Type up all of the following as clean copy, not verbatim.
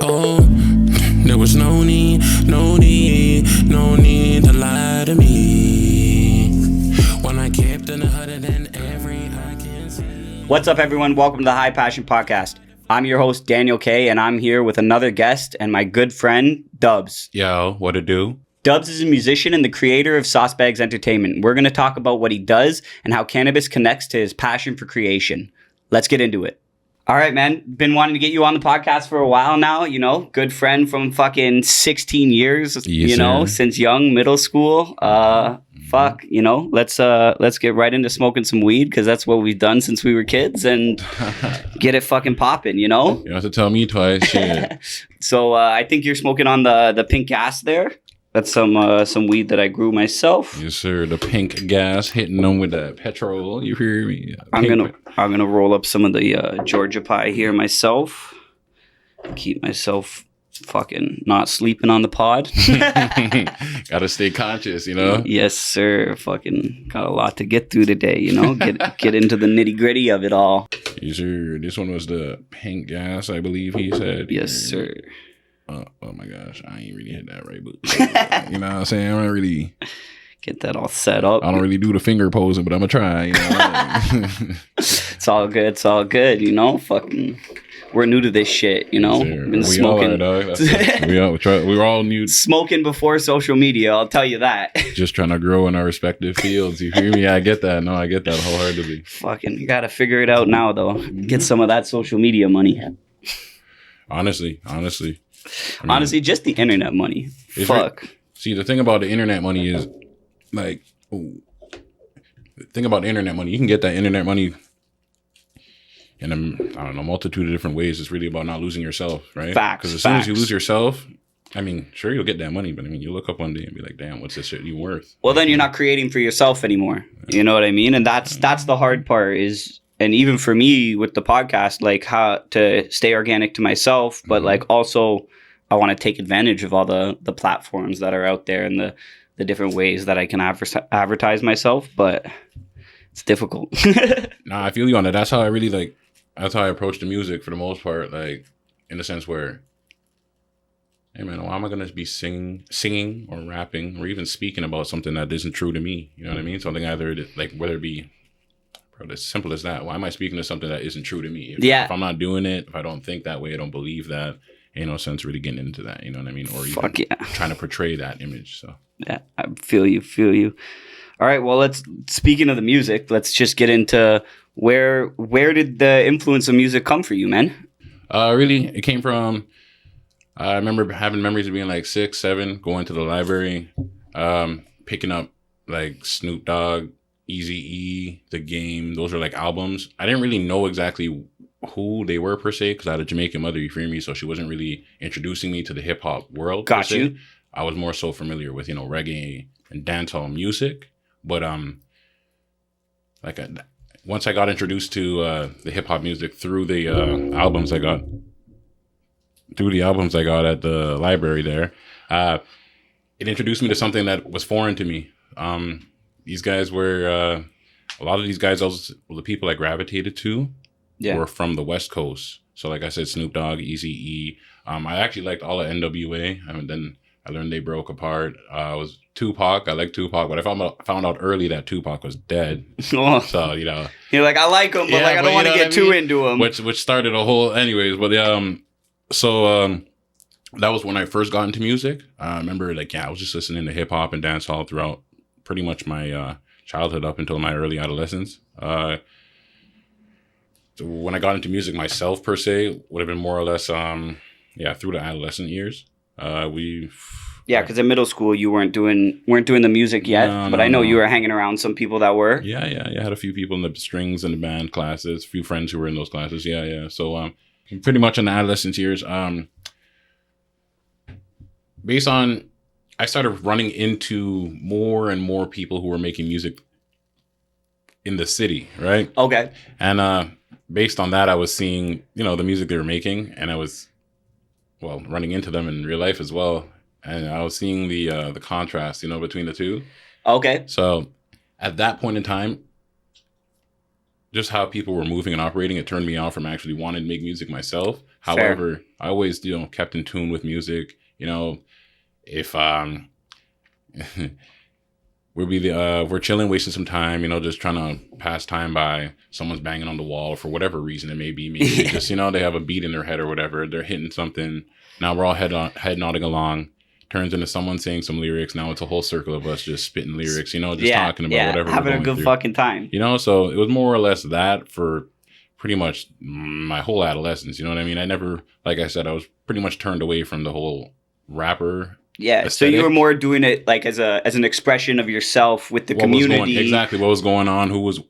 Oh, there was no need to lie to me. When I kept in the hooded and every I can see. What's up, everyone? Welcome to the High Passion Podcast. I'm your host, Daniel K, and I'm here with another guest and my good friend, Dubs. Yo, what it do? Dubs is a musician and the creator of Sauce Bags Entertainment. We're going to talk about what he does and how cannabis connects to his passion for creation. Let's get into it. All right, man. Been wanting to get you on the podcast for a while now, you know. Good friend from fucking 16 years, since young, middle school. Fuck, you know, let's get right into smoking some weed because that's what we've done since we were kids and get it fucking popping, you know? You don't have to tell me twice, shit. So I think you're smoking on the pink gas there. That's some weed that I grew myself. Yes, sir. The pink gas hitting them with that petrol. You hear me? I'm gonna roll up some of the Georgia pie here myself. Keep myself fucking not sleeping on the pod. Gotta stay conscious, you know? Yes, sir. Fucking got a lot to get through today, you know? Get into the nitty-gritty of it all. Yes, sir. This one was the pink gas, I believe he said. Yes, sir. Oh my gosh, I ain't really hit that right, but you know what I'm saying? I don't really get that all set up. I don't really do the finger posing, but I'm gonna try, you know? It's all good. It's all good, you know? Fucking, we're new to this shit, you know? Yes, been smoking. We're all new. Smoking before social media, I'll tell you that. Just trying to grow in our respective fields. You hear me? I get that. No, I get that wholeheartedly. Fucking, you gotta figure it out now, though. Get some of that social media money. Honestly. I mean, honestly, just the internet money. Fuck. See, the thing about the internet money is, like, the thing about the internet money, you can get that internet money in a multitude of different ways. It's really about not losing yourself, right? Facts. Because as soon as you lose yourself, I mean, sure, you'll get that money, but I mean, you look up one day and be like, damn, what's this shit you worth? Well, then you're not creating for yourself anymore. You know what I mean? And that's the hard part is, and even for me with the podcast, like how to stay organic to myself, but like also I want to take advantage of all the platforms that are out there and the different ways that I can advertise myself, but it's difficult. Nah, I feel you on that. That's how I approach the music for the most part, like in the sense where, hey man, why am I going to be singing or rapping or even speaking about something that isn't true to me? You know what I mean? Something either like whether it be as simple as that. Why am I speaking to something that isn't true to me? If I'm not doing it, if I don't think that way, I don't believe that, ain't no sense really getting into that. You know what I mean? Or even trying to portray that image. So yeah, I feel you. All right, well, speaking of the music, let's just get into where did the influence of music come for you, man? Really, it came from, I remember having memories of being like 6, 7, going to the library, picking up like Snoop Dogg, Eazy-E, The Game. Those are like albums. I didn't really know exactly who they were per se because I had a Jamaican mother, you feel me? So she wasn't really introducing me to the hip hop world. Got you. I was more so familiar with, reggae and dancehall music. But once I got introduced to the hip hop music through the albums I got at the library there, it introduced me to something that was foreign to me. These guys were a lot of these guys, the people I gravitated to were from the West Coast. So like I said, Snoop Dogg, Eazy-E. I actually liked all of NWA. And then I learned they broke apart. I was Tupac. I like Tupac, but I found out early that Tupac was dead. Oh. So, you're like, I like him, but I don't want to get too into him. Which started a whole anyways. But that was when I first got into music. I remember I was just listening to hip hop and dancehall throughout pretty much my childhood up until my early adolescence. So when I got into music myself per se would have been more or less through the adolescent years. Because in middle school you weren't doing the music yet, but I know you were hanging around some people that were. Yeah. I had a few people in the strings and the band classes, a few friends who were in those classes. Yeah. So pretty much in the adolescent years, I started running into more and more people who were making music in the city, right? Okay. And based on that, I was seeing, the music they were making, and I was, running into them in real life as well. And I was seeing the contrast, between the two. Okay. So at that point in time, just how people were moving and operating, it turned me off from actually wanting to make music myself. Fair. However, I always, kept in tune with music. If we're chilling, wasting some time, just trying to pass time by, someone's banging on the wall for whatever reason it may be. Maybe they just, they have a beat in their head or whatever. They're hitting something. Now we're all head nodding along. Turns into someone saying some lyrics. Now it's a whole circle of us just spitting lyrics, just talking about whatever. Having we're a going good through. fucking time. So it was more or less that for pretty much my whole adolescence. You know what I mean? I never, like I said, I was pretty much turned away from the whole rapper. Yeah. aesthetic. So you were more doing it like as an expression of yourself with the community. Exactly what was going on. I was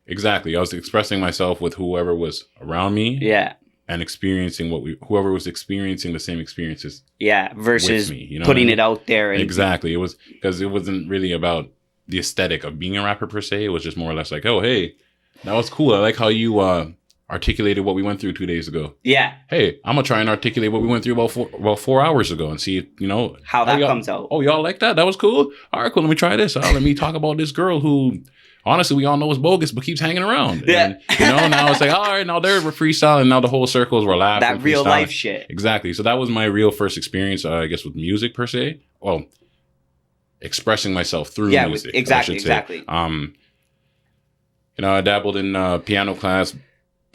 expressing myself with whoever was around me. Yeah. And experiencing whoever was experiencing the same experiences. Yeah. Versus with me, you know putting what I mean? it out there. And Exactly. It was because it wasn't really about the aesthetic of being a rapper per se. It was just more or less like, oh, hey, that was cool. I like how you articulated what we went through 2 days ago. Yeah. Hey, I'm gonna try and articulate what we went through about 4 hours ago and see, how that y'all, comes out. Oh, y'all like that? That was cool. All right, cool. Let me try this. Let me talk about this girl who, honestly, we all know is bogus, but keeps hanging around. Yeah. And, now it's like, all right, now we're freestyling. Now the whole circles were laughing. That real freestyling. life shit. Exactly. So that was my real first experience, I guess, with music per se. Well, expressing myself through music. Exactly. I dabbled in piano class.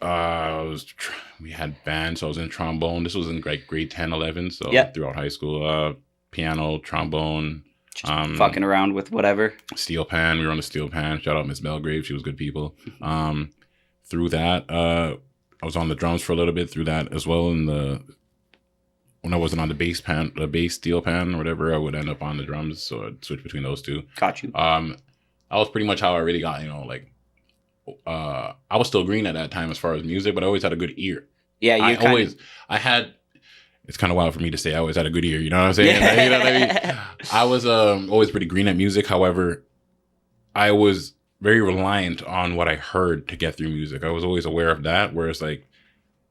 We had bands. So I was in trombone. This was in grade 10, 11. So throughout high school, piano, trombone. Just fucking around with whatever. Steel pan. We were on the steel pan. Shout out Miss Belgrave. She was good people. Through that, I was on the drums for a little bit through that as well. When I wasn't on the bass steel pan or whatever, I would end up on the drums. So I'd switch between those two. Got you. That was pretty much how I really got, I was still green at that time as far as music, but I always had a good ear. Yeah, it's kind of wild for me to say I always had a good ear. You know what I'm saying? Yeah. You know what I mean? I was always pretty green at music. However, I was very reliant on what I heard to get through music. I was always aware of that, where it's like,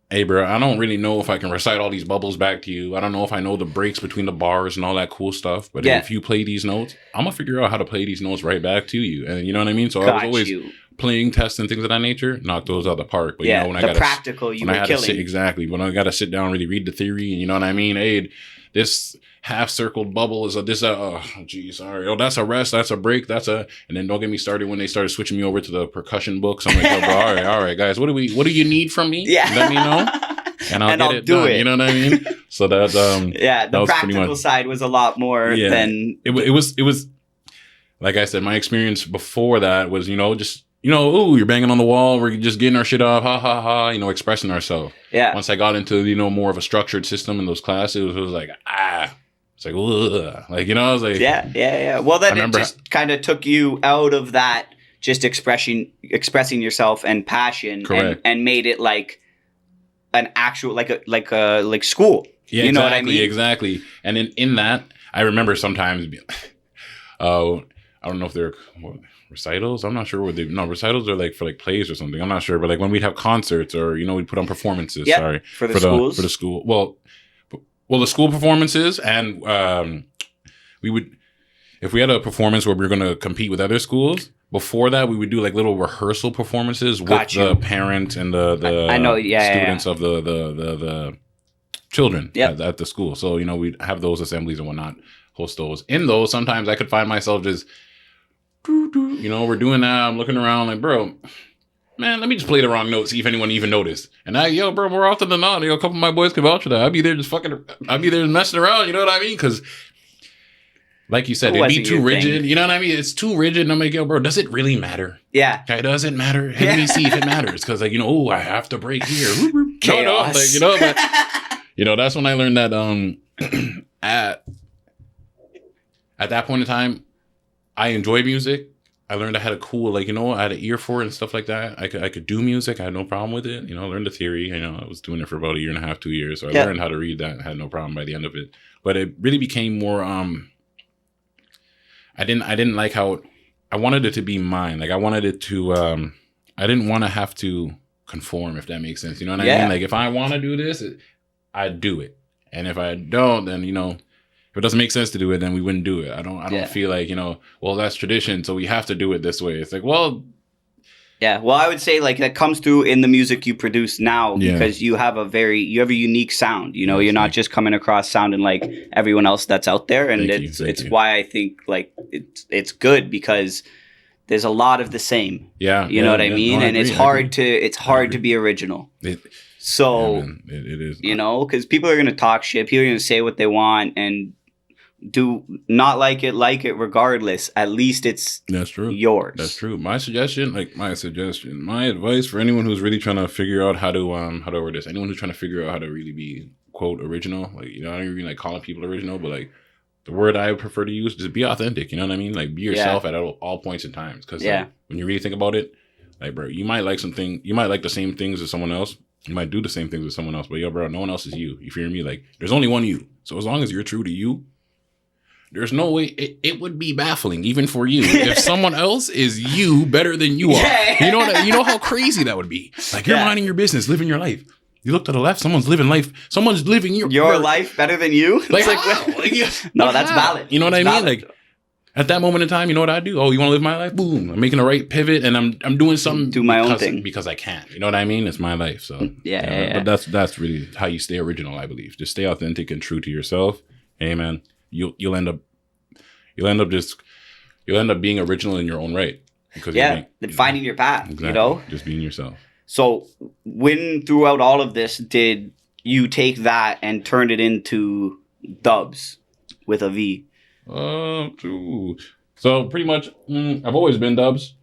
hey, bro, I don't really know if I can recite all these bubbles back to you. I don't know if I know the breaks between the bars and all that cool stuff. But if you play these notes, I'm going to figure out how to play these notes right back to you. And you know what I mean? So I was always playing tests and things of that nature, knock those out of the park. But when I got practical, you were killing. Exactly. When I got to sit down and really read the theory, and you know what I mean? Hey, this half-circled bubble is that's a rest, that's a break, and then don't get me started when they started switching me over to the percussion books. I'm like, oh, bro, all right, guys, what do you need from me? Yeah. Let me know, and I'll do it. You know what I mean? So that's the practical side was a lot more than it was. Like I said, my experience before that was, just. Ooh, you're banging on the wall. We're just getting our shit off. Ha, ha, ha. Expressing ourselves. Yeah. Once I got into, more of a structured system in those classes, it was like, It's like, ugh. I was like... Yeah. Well, then it just kind of took you out of that just expressing yourself and passion. Correct. And made it like an actual, like school. Yeah, you know what I mean? Exactly. And in that, I remember sometimes... I don't know if they're... recitals? I'm not sure what recitals are like for plays or something. I'm not sure, but when we'd have concerts or we'd put on performances. For the schools. For the school. Well, the school performances, and we would, if we had a performance where we were going to compete with other schools. Before that, we would do little rehearsal performances with the parent and the students of the children at the school. So we'd have those assemblies and whatnot, host those. In those, sometimes I could find myself just. We're doing that. I'm looking around like, bro, man, let me just play the wrong note, see if anyone even noticed. And bro, more often than not, a couple of my boys can vouch for that. I'd be there just messing around, you know what I mean? Because, like you said, it'd be too rigid. You know what I mean? It's too rigid. And I'm like, bro, does it really matter? Yeah. Okay, does it matter? Let me see if it matters. Because, I have to break here. Chaos. But, that's when I learned that at that point in time, I enjoy music. I learned I had a cool, I had an ear for it and stuff like that. I could do music. I had no problem with it. I learned the theory. I was doing it for about 1.5 years, 2 years. So I learned how to read that. I had no problem by the end of it. But it really became more, I didn't like how, I wanted it to be mine. I wanted it to, I didn't want to have to conform, if that makes sense. You know what I mean? If I want to do this, I'd do it. And if I don't, then, if it doesn't make sense to do it, then we wouldn't do it. I don't feel like, well, that's tradition, so we have to do it this way. It's like, well, Yeah, well, I would say like that comes through in the music you produce now Yeah. because you have a unique sound. You know, Yes, you're not thank just coming across sounding like everyone else that's out there, and Thank you, it's thank it's you. why I think like it's good because there's a lot of the same. Yeah, You know what I mean? no, And it's agree, I hard agree. to it's hard to agree. be original. It, So yeah, man, it is. you know, because people are gonna talk shit, people are gonna say what they want, and do not like it regardless. At least it's That's true. yours. That's true. My advice for anyone who's really trying to figure out how to word this, anyone who's trying to figure out how to really be quote original, like, you know, I don't even like calling people original, but like the word I prefer to use is be authentic. You know what I mean? Like be yourself at all points in times. Because when you really think about it, like, bro, you might like the same things as someone else. You might do the same things as someone else, but yo, bro, no one else is you. You feel me? Like there's only one you. So as long as you're true to you, there's no way it would be baffling even for you if someone else is you better than you are. Yeah. You know how crazy that would be. Like you're minding your business, living your life. You look to the left, someone's living life. Someone's living your life better than you. Like, It's how? Like, yeah, no, like that's how? valid. You know what It's I mean? valid. Like at that moment in time, you know what I do? Oh, you want to live my life? Boom! I'm making a right pivot, and I'm doing something. Do my own thing because I can. You know what I mean? It's my life. So yeah. But that's really how you stay original. I believe. Just stay authentic and true to yourself. Hey, man, you'll end up being original in your own right. Because finding your path. Exactly. You know, just being yourself. So when throughout all of this did you take that and turn it into Dubs with a V? So pretty much, I've always been Dubs.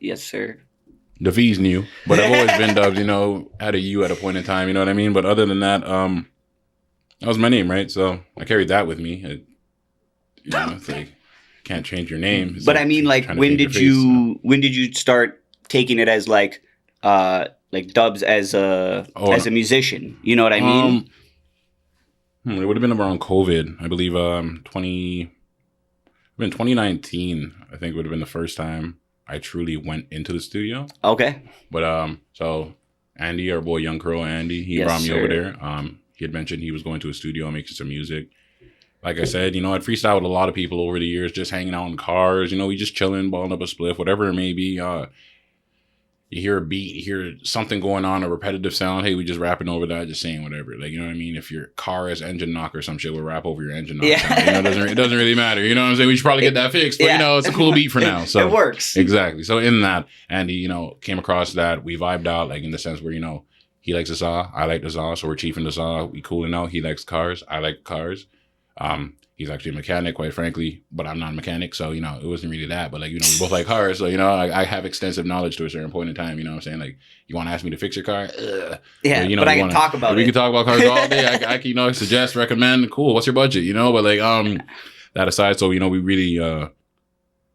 Yes, sir. The V's new, but I've always been Dubs. You know, had a U at a point in time. You know what I mean? But other than that, that was my name, right? So I carried that with me. It's like can't change your name. It's But I mean, like, trying to when change did your face. when did you start taking it as like Dubs as a musician? You know what I mean? It would have been around COVID, I believe. 2019, I think would have been the first time I truly went into the studio. Okay. But so Andy, our boy Young Crow Andy, he brought me over there. He had mentioned he was going to a studio and making some music. Like I said, you know, I'd freestyle with a lot of people over the years, just hanging out in cars. You know, we just chilling, balling up a spliff, whatever it may be. You hear a beat, you hear something going on, a repetitive sound. Hey, we just rapping over that, just saying whatever. Like, you know what I mean? If your car has engine knock or some shit, we'll rap over your engine knock. Yeah. Sound. You know, it doesn't really matter. You know what I'm saying? We should probably get that fixed. But, you know, it's a cool beat for now. So it works. Exactly. So in that, Andy, you know, came across that. We vibed out, like, in the sense where, you know, he likes the saw, I like the saw. So we're chiefing the saw. We cooling out. He likes cars. I like cars. He's actually a mechanic, quite frankly, but I'm not a mechanic. So, you know, it wasn't really that. But, like, you know, we both like cars. So, you know, I have extensive knowledge to a certain point in time. You know what I'm saying? Like, you want to ask me to fix your car? Yeah, you know, but I can talk about it. We can talk about cars all day. I can, you know, suggest, recommend. Cool. What's your budget? You know, but, like, that aside. So, you know, we really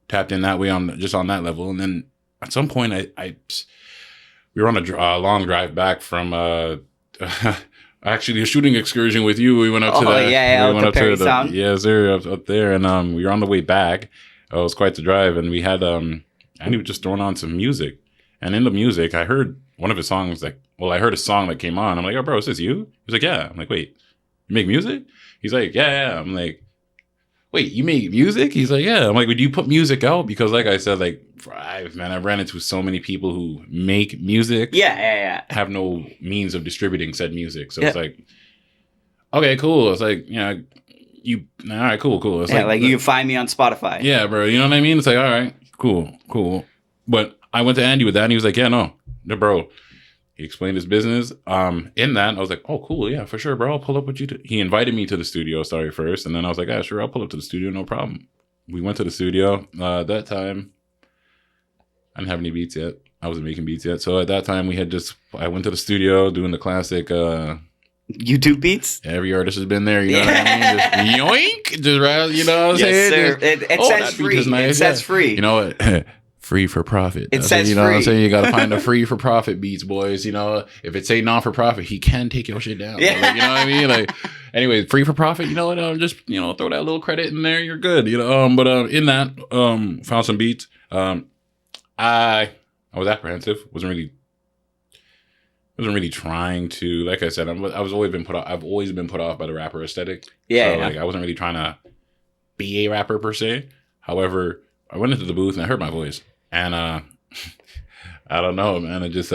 tapped in that way on that level. And then at some point, we were on a long drive back from actually a shooting excursion with you. We went up to Perry Sound. Yeah, sir, up there, and we were on the way back. It was quite the drive, and we had Andy was just throwing on some music, and in the music, I heard one of his songs. I heard a song that came on. I'm like, oh, bro, is this you? He's like, yeah. I'm like, wait, you make music? He's like, yeah. I'm like, wait, you make music? He's like, yeah. I'm like, would you put music out? Because like I said, like, I've ran into so many people who make music. Yeah. Have no means of distributing said music. So it's like, okay, cool. It's like, you know, all right, cool. It's like you can find me on Spotify. Yeah, bro. You know what I mean? It's like, all right, cool. But I went to Andy with that and he was like, yeah, no, bro. He explained his business. In that, I was like, oh, cool. Yeah, for sure, bro. I'll pull up with you. He invited me to the studio, first. And then I was like, yeah, sure. I'll pull up to the studio. No problem. We went to the studio. At that time, I didn't have any beats yet. I wasn't making beats yet. So at that time, I went to the studio doing the classic YouTube beats. Every artist has been there. You know what I mean? Just yoink. Just, you know what I'm saying? Sir. It says free. Nice. It says free. You know what? Free for profit. It says you know free. what I'm saying? You got to find the free for profit beats, boys. You know, if it's a non for profit, he can take your shit down. Yeah. Like, you know what I mean? Like, anyway, free for profit. You know what? Just, you know, throw that little credit in there. You're good. You know. But in that, found some beats. I was apprehensive. Wasn't really trying to. Like I said, I've always been put off. I've always been put off by the rapper aesthetic. Yeah. So, like, I wasn't really trying to be a rapper per se. However, I went into the booth and I heard my voice. And I don't know, man. It just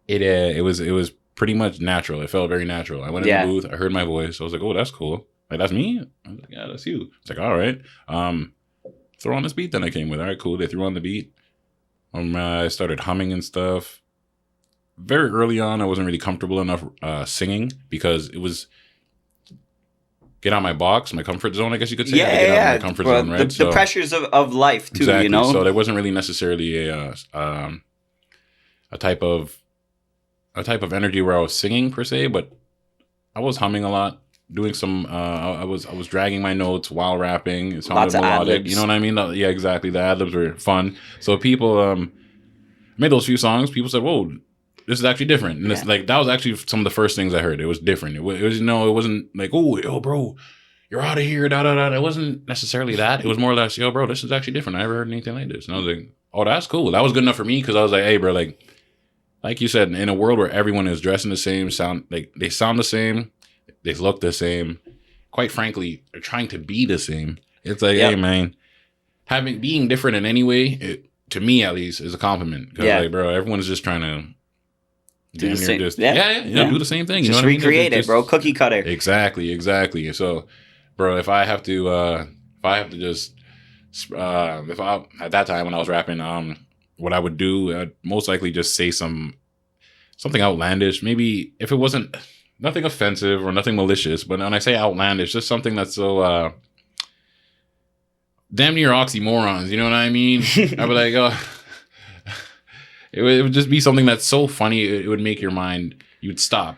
it was pretty much natural. It felt very natural. I went in the booth. I heard my voice. I was like, oh, that's cool. Like, that's me? I was like, yeah, that's you. It's like, all right. Throw on this beat. Then I came with. All right, cool. They threw on the beat. I started humming and stuff. Very early on, I wasn't really comfortable enough singing because it was get out of my box, my comfort zone, I guess you could say. Get out of my comfort zone, right? The pressures of life, too, exactly. You know? So there wasn't really necessarily a type of energy where I was singing, per se, but I was humming a lot, doing some, I was dragging my notes while rapping. It sounded melodic. You know what I mean? Yeah, exactly. The ad-libs were fun. So people made those few songs. People said, whoa, this is actually different. And it's like, that was actually some of the first things I heard. It was different. It was, it wasn't like, oh, yo, bro, you're out of here, da, da, da. It wasn't necessarily that. It was more or less, yo, bro, this is actually different. I never heard anything like this. And I was like, oh, that's cool. That was good enough for me because I was like, hey, bro, like you said, in a world where everyone is dressing the same, they sound the same, they look the same, quite frankly, they're trying to be the same. It's like, hey, man, being different in any way, to me at least, is a compliment. Because, like, bro, everyone's just trying to do the same thing. Just recreate it, bro. Cookie cutter. Exactly. So, bro, if I have to at that time when I was rapping, what I would do, I'd most likely just say something outlandish. Maybe if it wasn't nothing offensive or nothing malicious, but when I say outlandish, just something that's so damn near oxymorons. You know what I mean? I'd be like, oh. It would just be something that's so funny, it would make your mind, you would stop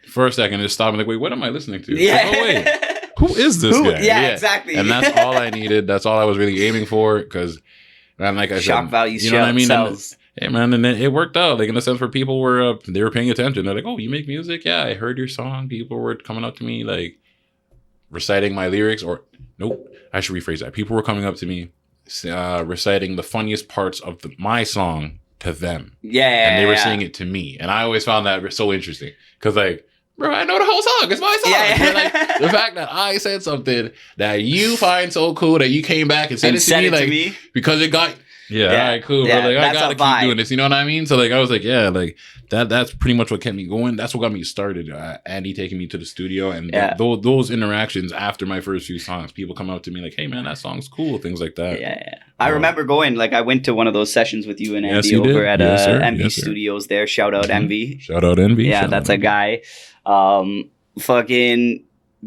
for a second and just stop and like, wait, what am I listening to? Yeah. Like, oh, wait, who is this guy? Yeah, exactly. And that's all I needed. That's all I was really aiming for because, man, like I said, shock value, you know what I mean? Sells. Hey, man, and it worked out. Like, in a sense where people were, they were paying attention. They're like, oh, you make music? Yeah, I heard your song. People were coming up to me, like, reciting my lyrics. Or, nope, I should rephrase that. People were coming up to me, reciting the funniest parts of my song to them. And they were saying it to me. And I always found that so interesting. Because, like, bro, I know the whole song. It's my song. But, like, the fact that I said something that you find so cool that you came back and said it to me, because it got... all right, cool. But, like, I gotta keep doing this. You know what I mean? So, like, I was like, like, that's pretty much what kept me going. That's what got me started. Andy taking me to the studio. And those interactions after my first few songs, people come up to me like, hey, man, that song's cool. Things like that. I remember going, like, I went to one of those sessions with you and Envy over at Envy Studios there. Shout out Envy. Shout out Envy. Yeah, that's a guy.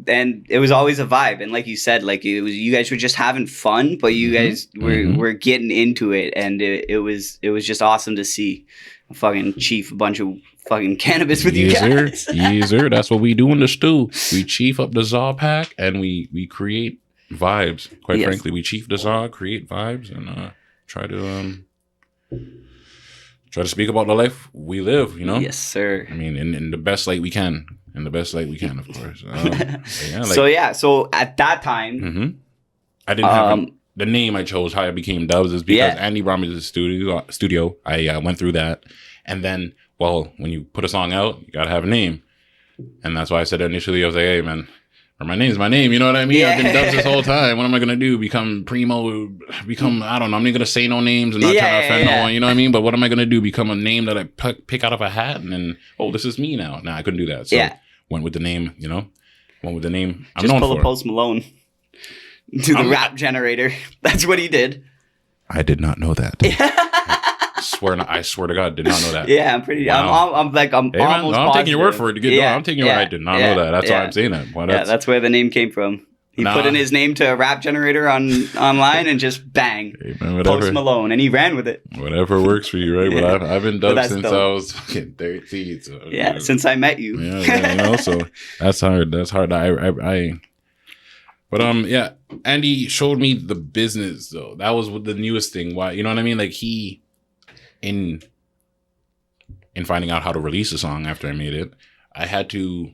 And it was always a vibe. And like you said, like, it was, you guys were just having fun, but you guys were getting into it. And it was just awesome to see a fucking chief a bunch of fucking cannabis with you guys. Yes, sir. That's what we do in the stew. We chief up the Zaw pack and we create vibes. Quite frankly, we chief the Zaw, create vibes, and try to speak about the life we live, you know? Yes, sir. I mean, in the best light we can. In the best light we can, of course. So at that time... I didn't have the name I chose, how I became Dubs, is because Andy brought me to the studio. I went through that. And then, well, when you put a song out, you got to have a name. And that's why I said initially, I was like, hey, man, my name's my name. You know what I mean? Yeah. I've been Dubs this whole time. What am I going to do? Become Primo? I don't know. I'm not going to say no names and not trying to offend no one. You know what I mean? But what am I going to do? Become a name that I pick out of a hat and then, oh, this is me now. Nah, I couldn't do that. So went with the name, you know? Went with the name I'm known for. Just pull a Post Malone to the rap generator. That's what he did. I did not know that. I swear to God, did not know that. Yeah, I'm pretty. Wow. I'm almost. I'm taking your word for it. I'm taking your word. I did not know that. That's why I'm saying that. Well, that's where the name came from. He put in his name to a rap generator online and just bang, hey, man, Post Malone, and he ran with it. Whatever works for you, right? But I've been Dubs since I was fucking 13. So, since I met you. So that's hard. That's hard. But Andy showed me the business though. That was the newest thing. Why, you know what I mean? Like he, in finding out how to release a song after I made it, I had to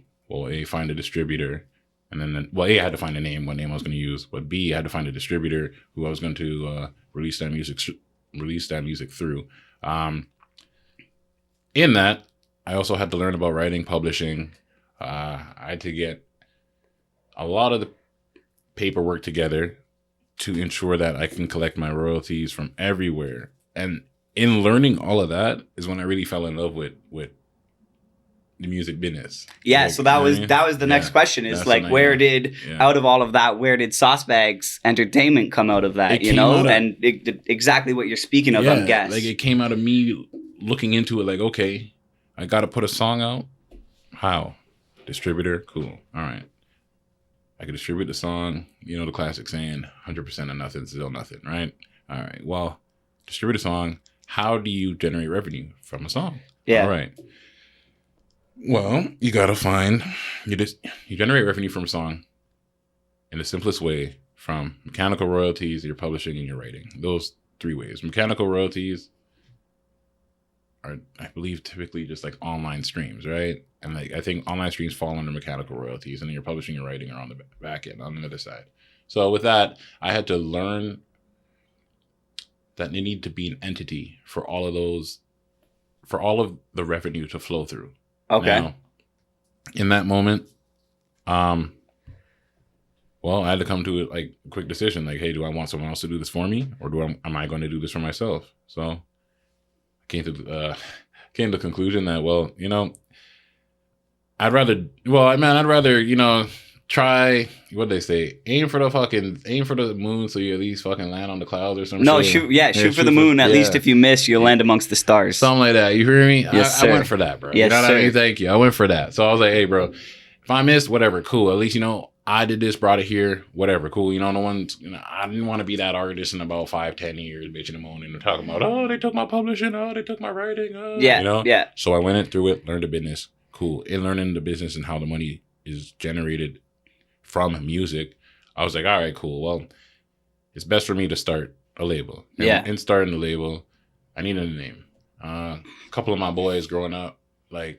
find a distributor, and then I had to find a name, what name I was going to use. But B, I had to find a distributor who I was going to release that music through. In that, I also had to learn about writing, publishing. I had to get a lot of the paperwork together to ensure that I can collect my royalties from everywhere. And in learning all of that is when I really fell in love with the music business. Yeah, Like, so that you know was what I mean? that was the next Yeah, question is that's like what I where mean. did Yeah. out of all of that where did Sauce Bags Entertainment come out of that, It you came know? out of- And exactly what you're speaking of, I guess. like it came out of me looking into it like, okay, I got to put a song out. How? Distributor? Cool. All right. I can distribute the song, you know, the classic saying 100% of nothing is still nothing, right? All right. Well, distribute a song. How do you generate revenue from a song? Yeah. All right. Well, you got to find, you generate revenue from a song in the simplest way from mechanical royalties, your publishing, and your writing. Those 3 ways. Mechanical royalties are, I believe, typically just like online streams, right? And like I think online streams fall under mechanical royalties, and then your publishing and writing are on the back end, on the other side. So with that, I had to learn that there need to be an entity for all of those, for all of the revenue to flow through. Okay. Now, in that moment, well, I had to come to like a quick decision, like, hey, do I want someone else to do this for me, or am I going to do this for myself? So I came to the conclusion that, well, you know, I'd rather, you know, try what they say, aim for the moon so you at least fucking land on the clouds or something. No, shoot for the moon. At least if you miss, you'll land amongst the stars. Something like that. You hear me? Yes, I sir. went for that, bro. Yes, you know what sir. I mean? Thank you. I went for that. So I was like, hey, bro, if I missed, whatever, cool. At least, you know, I did this, brought it here, whatever, cool. You know, no one's, you know, I didn't want to be that artist in about 5-10 years, bitching and moaning and talking about, oh, they took my publishing, oh, they took my writing, Yeah, you know? yeah. So I went through it, learned the business, cool. In learning the business and how the money is generated from music, I was like, all right, cool. Well, it's best for me to start a label. And Yeah. in starting the label, I needed a name. A couple of my boys growing up, there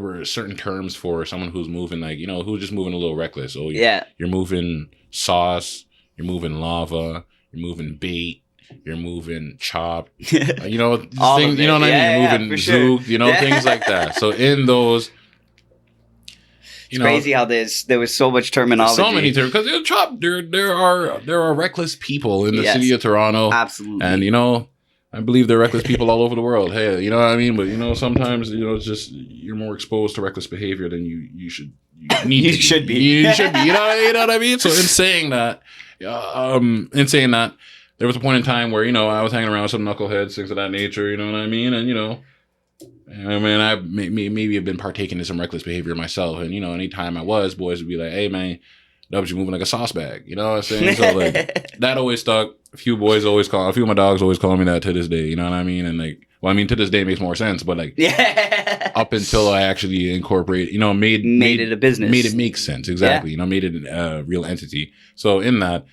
were certain terms for someone who's moving, like, you know, who's just moving a little reckless. Oh, Yeah. you're moving sauce, you're moving lava, you're moving bait, you're moving chop, you know, All things, of you know it. what I mean? Yeah, You're yeah, moving for sure. zouk, you know, Yeah. things like that. So in those, It's crazy how there was so much terminology. so many terms, because there are reckless people in the Yes. city of Toronto, Absolutely. and you know, I believe there are reckless people all over the world. Hey, you know what I mean? But you know, sometimes, you know, it's just you're more exposed to reckless behavior than you should. You should be. You should be. You know what I mean? So in saying that, there was a point in time where, you know, I was hanging around with some knuckleheads, things of that nature. You know what I mean? And you know, I mean, I maybe have been partaking in some reckless behavior myself. And you know, anytime I was, boys would be like, "Hey, man, Dubs, you moving like a sauce bag." You know what I'm saying? So like that always stuck. A few of my dogs always call me that to this day. You know what I mean? And like, well, I mean, to this day it makes more sense. But like, yeah. up until I actually incorporate, you know, made it a business. made it make sense. Exactly. Yeah. You know, made it a real entity. So in that,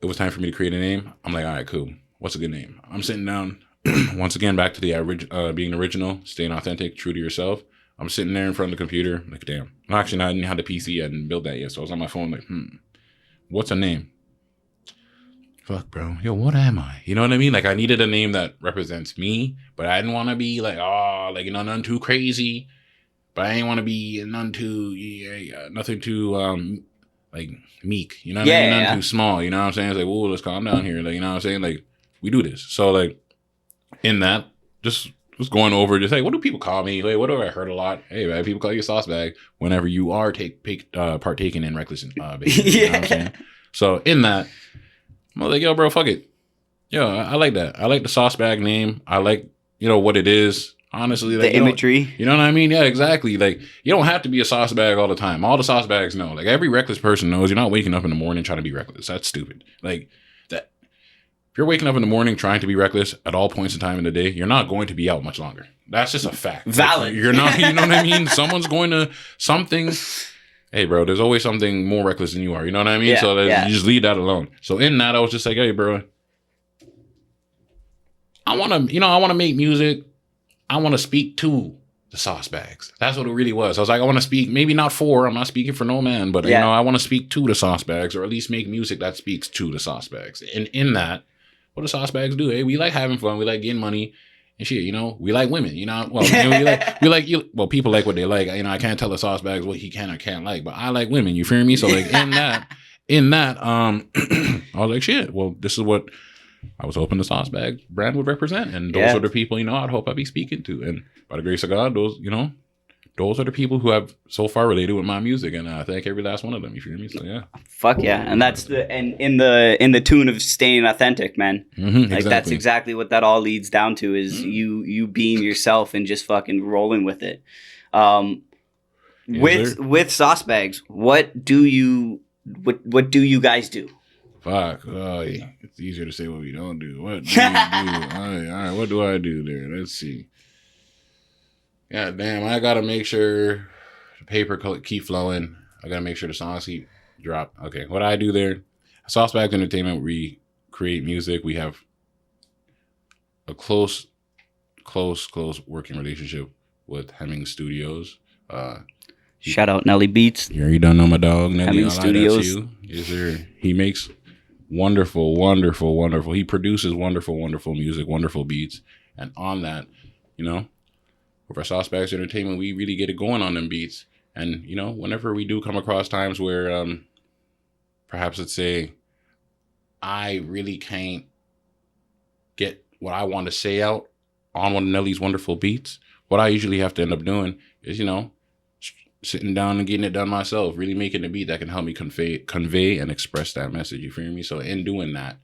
it was time for me to create a name. I'm like, all right, cool. What's a good name? I'm sitting down once again, back to the being original, staying authentic, true to yourself. I'm sitting there in front of the computer, like, damn. Actually, I didn't have the PC yet and build that yet. So I was on my phone, like, what's a name? Fuck, bro. Yo, what am I? You know what I mean? Like, I needed a name that represents me, but I didn't want to be like, you know, nothing too crazy. But I didn't want to be nothing too, like, meek. You know what I mean? Nothing too small. You know what I'm saying? It's like, whoa, let's calm down here. Like, you know what I'm saying? Like, we do this. So, like, in that, just going over, just, hey, what do people call me? Like, what do I heard a lot? Hey, man, people call you a sauce bag whenever you are partaking in reckless behavior. You know what I'm saying? So, in that, I'm like, yo, bro, fuck it. Yo, I like that. I like the sauce bag name. I like, you know, what it is. Honestly, like, The imagery. You know what I mean? Yeah, exactly. Like, you don't have to be a sauce bag all the time. All the sauce bags know. Like, every reckless person knows you're not waking up in the morning trying to be reckless. That's stupid. Like, that. If you're waking up in the morning trying to be reckless at all points in time in the day, you're not going to be out much longer. That's just a fact. Valid. Like, you're not, you know what I mean? Someone's going to something. Hey, bro, there's always something more reckless than you are. You know what I mean? Yeah, So yeah. you just leave that alone. So in that, I was just like, hey, bro, I want to make music. I want to speak to the sauce bags. That's what it really was. I was like, I want to speak, maybe not for, I'm not speaking for no man, but, you know, I want to speak to the sauce bags, or at least make music that speaks to the sauce bags. And in that, what do sauce bags do? Hey, we like having fun. We like getting money. And shit, you know, we like women, you know. Well, you know, we like you. Well, people like what they like. You know, I can't tell the sauce bags what he can or can't like, but I like women. You feel me? So like in that, I was like, shit. Well, this is what I was hoping the sauce bag brand would represent, and those are the people, you know, I'd hope I'd be speaking to. And by the grace of God, those, you know, those are the people who have so far related with my music, and I thank every last one of them. You feel me? So yeah. Fuck yeah, and that's in the tune of staying authentic, man. Like that's exactly what that all leads down to is you being yourself and just fucking rolling with it. With sauce bags, what do you guys do? Fuck, it's easier to say what we don't do. What do you do? All right, what do I do there? Let's see. God damn, I gotta make sure the paper keep flowing. I gotta make sure the songs keep drop. Okay, what I do there, Sauce Bags Entertainment, we create music. We have a close working relationship with Hemming Studios. Shout out Nelly Beats. You already don't know my dog, Nelly. Hemming Studios. Yes, sir. He makes wonderful. He produces wonderful music, wonderful beats. And on that, you know, with our Sauce Bags Entertainment, we really get it going on them beats. And, you know, whenever we do come across times where perhaps let's say I really can't get what I want to say out on one of Nelly's wonderful beats, what I usually have to end up doing is, you know, sitting down and getting it done myself, really making a beat that can help me convey and express that message. You feel me? So in doing that,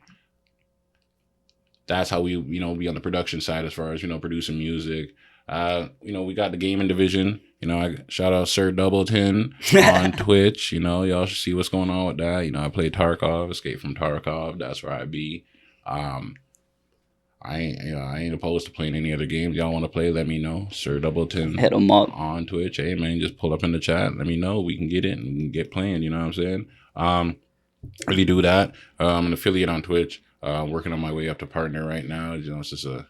that's how we, you know, be on the production side as far as, you know, producing music. You know, we got the gaming division. You know, I shout out Sir Doubleton on Twitch. You know, y'all should see what's going on with that. You know, I play Tarkov, Escape from Tarkov. That's where I be. I ain't opposed to playing any other games. Y'all want to play? Let me know. Sir Doubleton. Hit them up on Twitch. Hey man, just pull up in the chat. Let me know. We can get it and get playing. You know what I'm saying? Really do that. I'm an affiliate on Twitch. Working on my way up to partner right now. You know, it's just a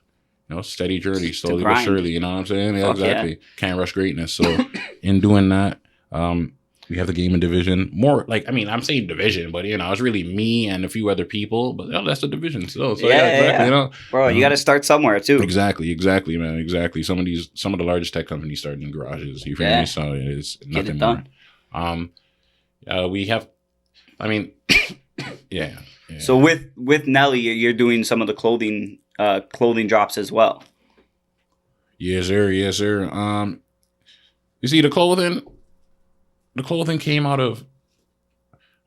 steady journey, slowly but surely. You know what I'm saying? Yeah, exactly. Yeah. Can't rush greatness. So in doing that, we have the gaming division. More like, I mean, I'm saying division, but you know, it's really me and a few other people. But that's the division still. So yeah, exactly. You know, bro, you got to start somewhere too. Exactly, man. Exactly. Some of the largest tech companies started in garages. You feel me? So it's nothing more. We have, I mean, yeah. So with Nelly, you're doing some of the clothing drops as well. Yes, sir. You see, the clothing came out of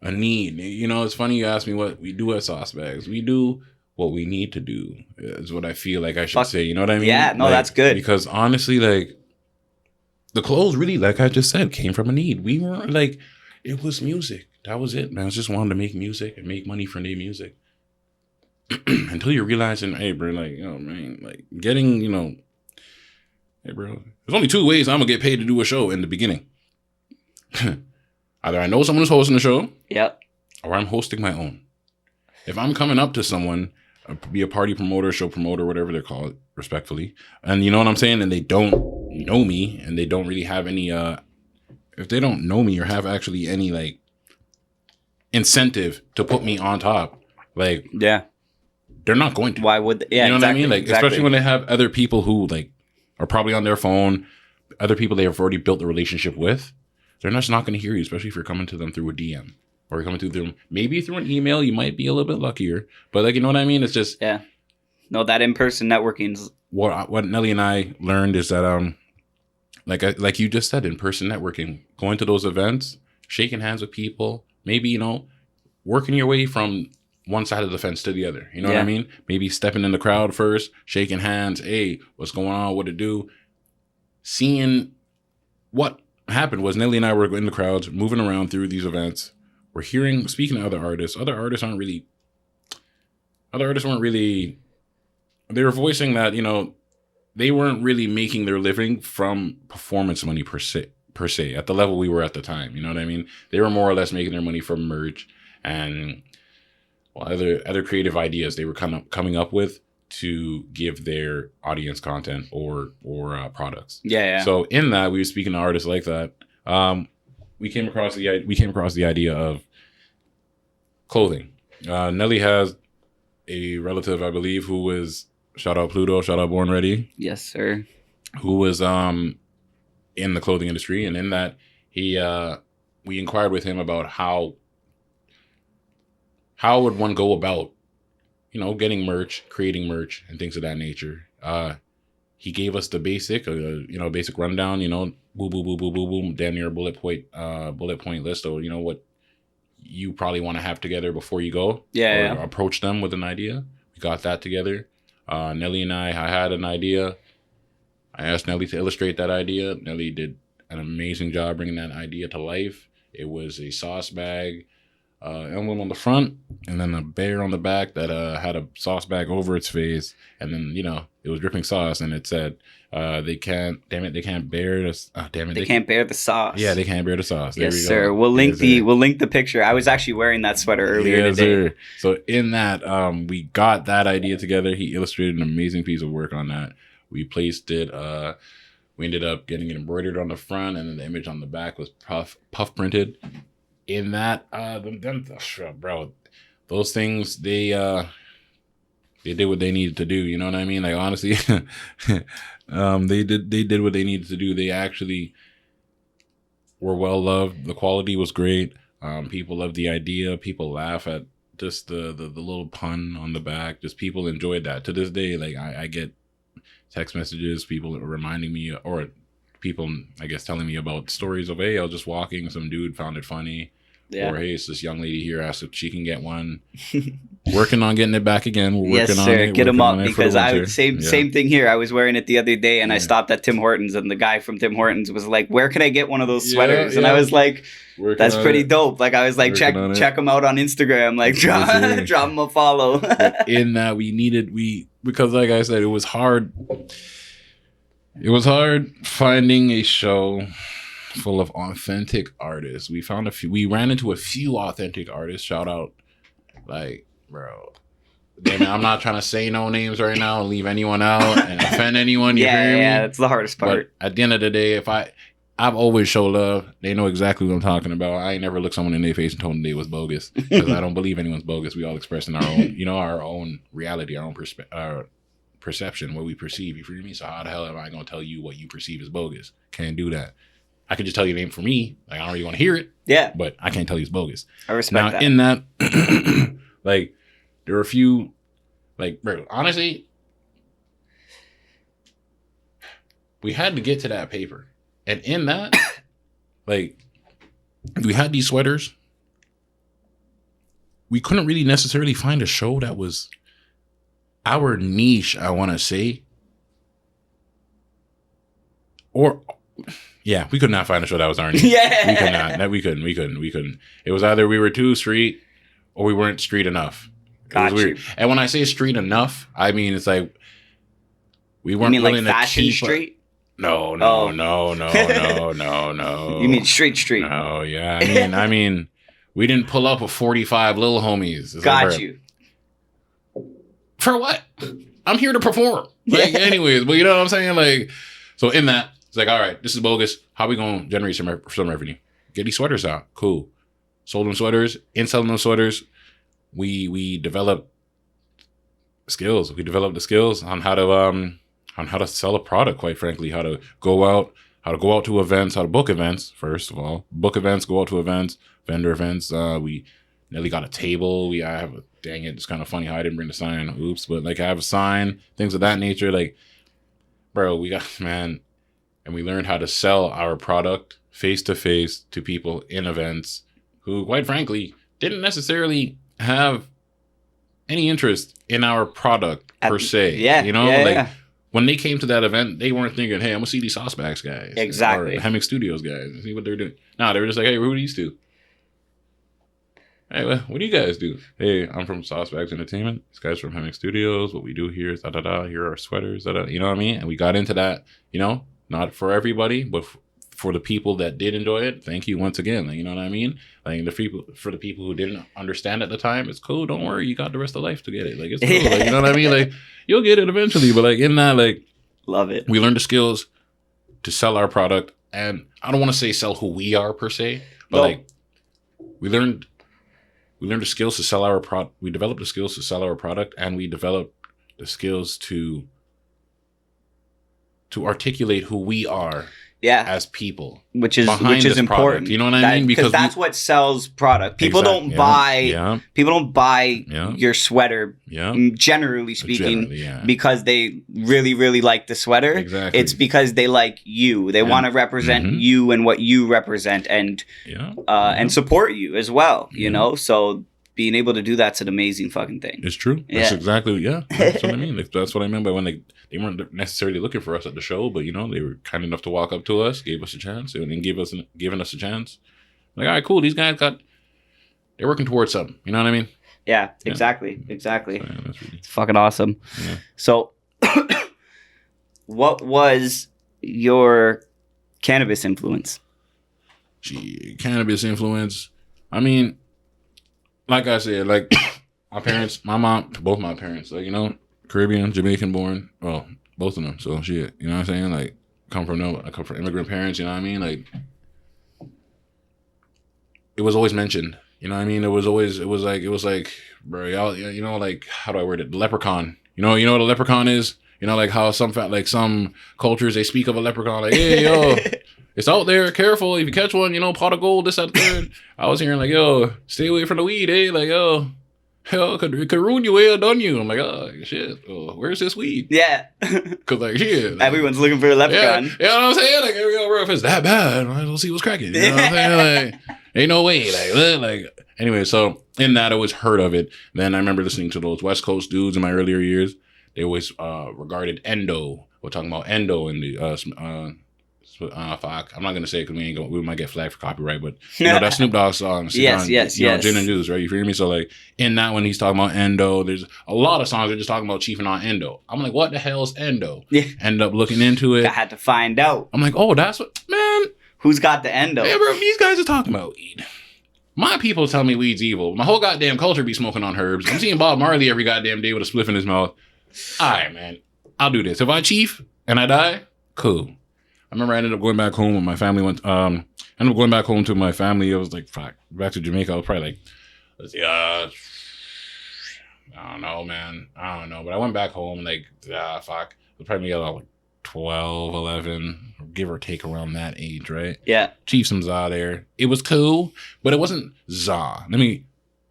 a need. You know, it's funny you ask me what we do at Sauce Bags. We do what we need to do, is what I feel like I should say. You know what I mean? Yeah, no, like, that's good. Because honestly, like, the clothes really, like I just said, came from a need. We weren't like, it was music. That was it, man. I just wanted to make music and make money from their music. Until you're realizing, hey, bro, like, you know, man, like, getting, you know, hey, bro, there's only two ways I'm going to get paid to do a show in the beginning. Either I know someone is hosting the show, yep, or I'm hosting my own. If I'm coming up to someone, be a party promoter, show promoter, whatever they're called, respectfully, and you know what I'm saying, and they don't know me, and they don't really have any, if they don't know me or have actually any, like, incentive to put me on top, like, yeah, they're not going to. Why would they? Yeah, you know exactly, what I mean? Like, exactly. Especially when they have other people who, like, are probably on their phone, other people they have already built the relationship with. They're just not going to hear you, especially if you're coming to them through a DM or you're coming to them maybe through an email. You might be a little bit luckier, but like, you know what I mean? It's just, yeah, no, that in-person networking's what Nelly and I learned is that like you just said, in-person networking, going to those events, shaking hands with people, maybe, you know, working your way from one side of the fence to the other. You know what I mean? Maybe stepping in the crowd first, shaking hands. Hey, what's going on? What to do? Seeing what happened was Nelly and I were in the crowds, moving around through these events. We're speaking to other artists. Other artists weren't really, they were voicing that, you know, they weren't really making their living from performance money per se at the level we were at the time. You know what I mean? They were more or less making their money from merch and other creative ideas they were coming up with to give their audience content or products. Yeah. So in that, we were speaking to artists like that. We came across the idea of clothing. Nelly has a relative, I believe, who was Shout out Pluto. Shout out Born Ready, Yes, sir. who was in the clothing industry, and in that we inquired with him about how would one go about, getting merch, creating merch, and things of that nature. He gave us the basic, basic rundown, boom, boom, boom, boom, boom, boom, damn near bullet point list, or what you probably want to have together before you go. Yeah. Approach them with an idea. We got that together. Nelly and I had an idea. I asked Nelly to illustrate that idea. Nelly did an amazing job bringing that idea to life. It was a sauce bag, emblem on the front, and then a bear on the back that had a sauce bag over its face, and then it was dripping sauce, and it said, they can't bear the They can't bear the sauce. Yeah, they can't bear the sauce. There Yes, we go. sir. We'll link the picture. I was actually wearing that sweater earlier Yes, today. sir. So in that, we got that idea together. He illustrated an amazing piece of work on that. We placed it. We ended up getting it embroidered on the front, and then the image on the back was puff printed. In that, bro, those things they did what they needed to do. You know what I mean? Like, honestly, they did what they needed to do. They actually were well loved. The quality was great. People loved the idea. People laugh at just the little pun on the back. Just people enjoyed that. To this day, like I get text messages, people reminding me, or people, I guess, telling me about stories of, hey, I was just walking, some dude found it funny. Yeah. Or, hey, it's this young lady here asked if she can get one. Working on getting it back again. We're Yes, working sir. on it. Get them working up, on it for the because winter. same thing here. I was wearing it the other day, and I Yeah. stopped at Tim Hortons, and the guy from Tim Hortons was like, "Where can I get one of those sweaters?" And Yeah. I was like, Working "That's on pretty it. dope." Like, I was like, Working on it. check them out on Instagram. Like, Yes, sir. drop them a follow. But in that, because like I said, it was hard. It was hard finding a show full of authentic artists. We found we ran into a few authentic artists. Shout out, like, bro. Damn it, I'm not trying to say no names right now and leave anyone out and offend anyone. You hear me? yeah, that's the hardest part. But at the end of the day, I've always showed love. They know exactly what I'm talking about. I ain't never looked someone in their face and told them they was bogus, because I don't believe anyone's bogus. We all express in our own, our own reality, our own perception, what we perceive. You feel me? So how the hell am I going to tell you what you perceive as bogus? Can't do that. I could just tell you the name for me. Like, I don't really want to hear it, Yeah, but I can't tell you it's bogus. I respect that. In that, like, there are a few, like, bro, honestly, we had to get to that paper. And in that, like, we had these sweaters. We couldn't really necessarily find a show that was our niche, I want to say. Or, yeah, we could not find a show that was our niche. Yeah. We could not. We couldn't. It was either we were too street or we weren't street enough. It Got was weird. you. And when I say street enough, I mean, it's like, we You weren't mean like willing to Fashion keep Street? No. Oh. No. You mean Street? No, yeah. I mean, we didn't pull up with 45 little homies. It's Got like, bro, you. For what? I'm here to perform. Like, Yeah. anyways, but you know what I'm saying? Like, so in that, it's like, all right, this is bogus. How we going to generate some revenue? Get these sweaters out. Cool. Sold them sweaters. In selling them sweaters, we developed skills. We developed the skills on how to sell a product, quite frankly, how to go out to events, how to book events, first of all. Book events, go out to events, vendor events. We nearly got a table. Dang it, it's kind of funny how I didn't bring the sign. Oops, but like I have a sign, things of that nature. Like, bro, and we learned how to sell our product face to face to people in events who, quite frankly, didn't necessarily have any interest in our product per se. Yeah, yeah. When they came to that event, they weren't thinking, hey, I'm gonna see these Saucebags guys. Exactly. Or Hammock Studios guys and see what they're doing. No, they were just like, hey, who are these two? Hey, what do you guys do? Hey, I'm from Saucebags Entertainment. This guy's from Hammock Studios. What we do here is da-da-da. Here are our sweaters. Da-da. You know what I mean? And we got into that, not for everybody, but for the people that did enjoy it. Thank you once again. Like, you know what I mean? Like, for the people who didn't understand at the time, it's cool. Don't worry. You got the rest of life to get it. Like, it's cool. Like, you know what I mean? Like, you'll get it eventually. But like in that, like, Love it. we learned the skills to sell our product. And I don't want to say sell who we are per se, but like we learned the skills to sell our product. We developed the skills to sell our product, and we developed the skills to articulate who we are Yeah. as people. Which is behind this important. product. You know what I mean? Because Because that's what sells product. People Exactly, don't yeah, buy yeah. people don't buy Yeah. your sweater, Yeah. generally speaking, Generally, yeah. because they really, really like the sweater. Exactly. It's because they like you. They want to represent Mhm. you and what you represent, and Yeah. and support you as well. You Yeah. know, so being able to do that's an amazing fucking thing. It's true. That's Yeah. exactly, that's what I mean. Like, that's what I meant by when they weren't necessarily looking for us at the show, but, you know, they were kind enough to walk up to us, gave us a chance, and giving us a chance. Like, all right, cool. These guys they're working towards something. You know what I mean? Yeah, exactly. So, yeah, that's really, It's fucking awesome. yeah. So, what was your cannabis influence? Gee, cannabis influence. I mean, like I said, like both my parents, like, you know, Caribbean, Jamaican born. Well, both of them. So shit, you know what I'm saying? Like, I come from immigrant parents. You know what I mean? Like, it was always mentioned. You know what I mean? It was like, bro, y'all, you know, like, how do I word it? The leprechaun. You know what a leprechaun is? You know, like how some cultures, they speak of a leprechaun like, hey, yo, it's out there. Careful. If you catch one, you know, pot of gold, this, that, third. I was hearing like, yo, stay away from the weed, eh? Like, yo, it could ruin you, eh? Done you. I'm like, oh, shit. Oh, where's this weed? Yeah. Because, like, shit. Like, Everyone's looking for a yeah, leprechaun. you know what I'm saying? Like, yo, bro, if it's that bad, might as well see what's cracking. You know what I'm saying? Like, ain't no way. Like, anyway, so in that, I always heard of it. Then I remember listening to those West Coast dudes in my earlier years. They always regarded Endo. We're talking about Endo in the fuck. I'm not gonna say it because we might get flagged for copyright, but you know that Snoop Dogg song. Yes. Gin and Juice, right? You feel me? So like in that one, he's talking about Endo. There's a lot of songs they're just talking about chiefing on Endo. I'm like, what the hell's Endo? Yeah. End up looking into it. I had to find out I'm like, oh, that's what, man. who's got the endo. Yeah, bro, these guys are talking about weed. My people tell me weed's evil. My whole goddamn culture be smoking on herbs. I'm seeing Bob Marley every goddamn day with a spliff in his mouth. All right, man. I'll do this. If I chief and I die, cool. I remember I ended up going back home when my family went. I ended up going back home to my family. I was like, fuck, back to Jamaica. I was probably like, let's see, I don't know, man. I don't know. But I went back home like, fuck. It was probably like 12, 11, give or take around that age, right? Yeah. Chief some za there. It was cool, but it wasn't za.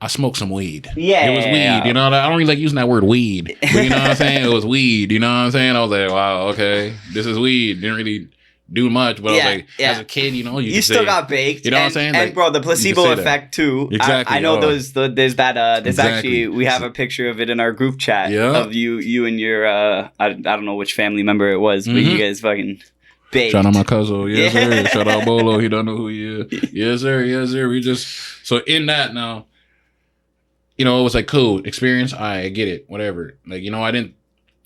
I smoked some weed. Yeah. It was weed, you know. I don't really like using that word weed. But you know what I'm saying? It was weed, you know what I'm saying? I was like, wow, okay, this is weed. Didn't really do much, but I was like, as a kid, you know, you still got baked. You know what I'm saying? And Like, bro, the placebo effect too. Exactly. I know there's that. There's Exactly. actually, we have a picture of it in our group chat of you and your I don't know which family member it was, but you guys fucking baked. Shout out my cousin, yes sir. Shout out Bolo, he don't know who he is. Yes sir. We just so in that now. You know, it was like, cool, experience, I get it, whatever. Like, you know, I'm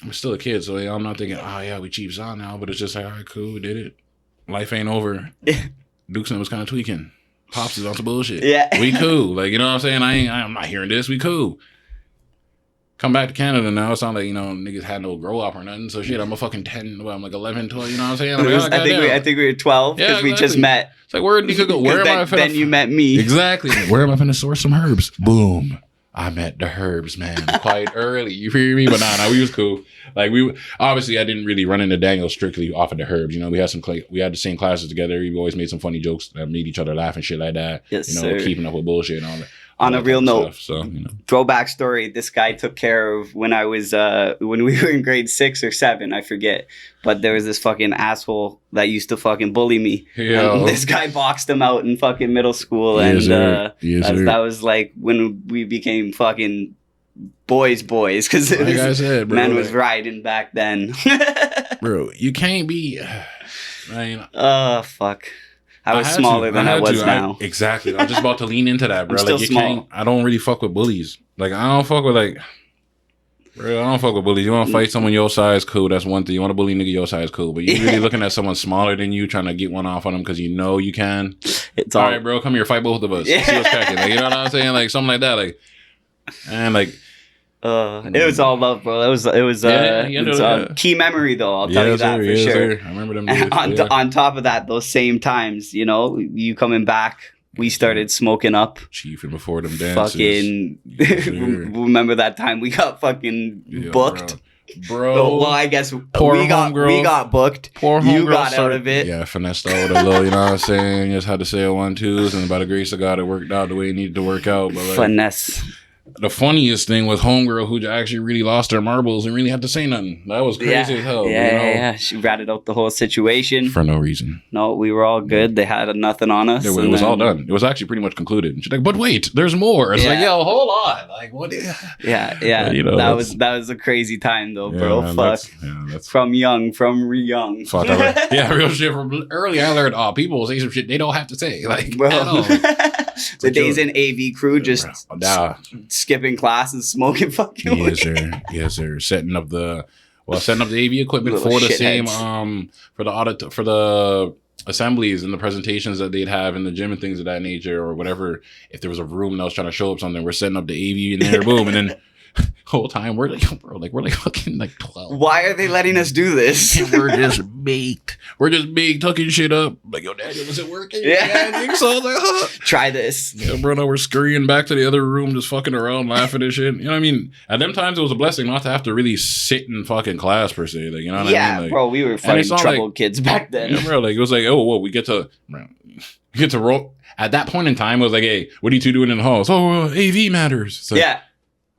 still a kid, so I'm not thinking, oh, yeah, we Chiefs on now, but it's just like, all right, cool, we did it. Life ain't over. Dukes was kind of tweaking. Pops is on some bullshit. Yeah. We cool. Like, you know what I'm saying? I'm not hearing this, we cool. Come back to Canada now, it's not like, you know, niggas had no grow up or nothing, so shit, I'm a fucking 10, I'm like 11, 12, you know what I'm saying? I'm like, I think we were 12, because we just met. It's like, where you go? Where am I? Then you met me. Exactly. Where am I finna source some herbs? Boom. I met the herbs, man, quite early. You feel me? But nah, we was cool. Like obviously I didn't really run into Daniel strictly off of the herbs. You know, we had the same classes together. We always made some funny jokes that made each other laugh and shit like that. Yes, you know, sir. Keeping up with bullshit and all that. On a real note, So, you know. Throwback story, this guy took care of when I was when we were in grade 6 or 7, I forget. But there was this fucking asshole that used to fucking bully me. Yo. This guy boxed him out in fucking middle school, Yes, and sir. that was like when we became fucking boys because Like I said, bro, man was riding back then. Bro, you can't be. Right. Oh fuck. I was smaller than I was now. Exactly. I'm just about to lean into that, bro. I'm still like, small. I don't really fuck with bullies. Like, I don't fuck with, bro, I don't fuck with bullies. You want to fight someone your size, cool. That's one thing. You want to bully a nigga your size, cool. But you really looking at someone smaller than you, trying to get one off on them because you know you can. It's all right, bro. Come here, fight both of us. See what's cracking. Like, you know what I'm saying? Like, something like that. Like, and like. It was all love, bro. It was key memory though. I'll tell you that for sure. Sir. I remember them days. On top of that, those same times, you know, you coming back, we started smoking up. Chiefing before them dances. Fucking remember that time we got fucking booked. Bro. bro. Well, I guess Poor we homegirl. got booked. Poor You homegirl got out started- of it. Yeah, finessed out with a little, you know what I'm saying? Just had to say a 1-2s, and by the grace of God, it worked out the way it needed to work out. But like, Finesse. the funniest thing was homegirl who actually really lost her marbles and really had to say nothing. That was crazy as hell. Yeah, you know? yeah. She ratted out the whole situation. For no reason. No, we were all good. They had nothing on us. It and was all then- done. It was actually pretty much concluded. And she's like, but wait, there's more. It's like, Yeah. yo, hold on. Like, what? Yeah. You know, that was a crazy time though, bro. man, Fuck. that's From young. fuck. Yeah, real shit. From early, I learned, people say some shit they don't have to say. Like, Bro. at all. The days in AV crew just Nah. skipping class and smoking fucking weed. Yes, sir. Setting up the AV equipment Little for the same shitheads. for the assemblies and the presentations that they'd have in the gym and things of that nature or whatever. If there was a room that was trying to show up something, we're setting up the AV in there, boom, and then whole time we're like, fucking like 12. Why are they letting us do this? And we're just baked. We're just baked, tucking shit up. Like, yo, Daniel, is it working? Yeah. I think so. I was like, huh. Try this. Yeah, bro, no, we're scurrying back to the other room, just fucking around, laughing and shit. You know what I mean? At them times, it was a blessing not to have to really sit in fucking class, per se. Like, you know what I mean? Like, bro, we were it's fighting not troubled kids back then. yeah, bro, like, it was like, oh, well, we get to roll. At that point in time, it was like, hey, what are you two doing in the halls? Oh, AV matters. So, Yeah,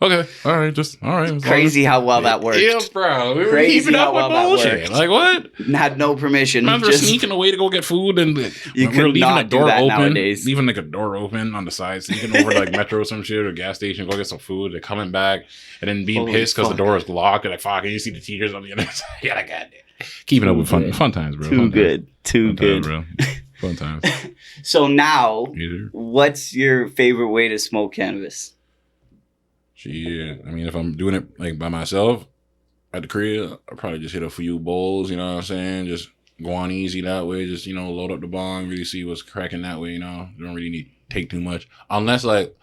okay, all right, as long as- crazy how well that worked. Yeah, bro. We were Crazy keeping how up with well that bullshit. worked. Like, what? Had no permission. Remember Just sneaking away to go get food and You we're could leaving not a door do that open, nowadays. leaving like a door open on the side, sneaking over to like Metro or some shit or gas station, go get some food, and coming back and then being Holy pissed because the fuck. door is locked and like fuck, and you see the teachers on the other side. Yeah, like goddamn. Keeping up with fun times, bro. too Fun good, too times, good. bro. Fun times. So now, Either. what's your favorite way to smoke cannabis? Shit. I mean, if I'm doing it like by myself at the crib, I'll probably just hit a few bowls, you know what I'm saying? Just go on easy that way. Just, you know, load up the bong, really see what's cracking that way, you know? You don't really need to take too much. Unless, like,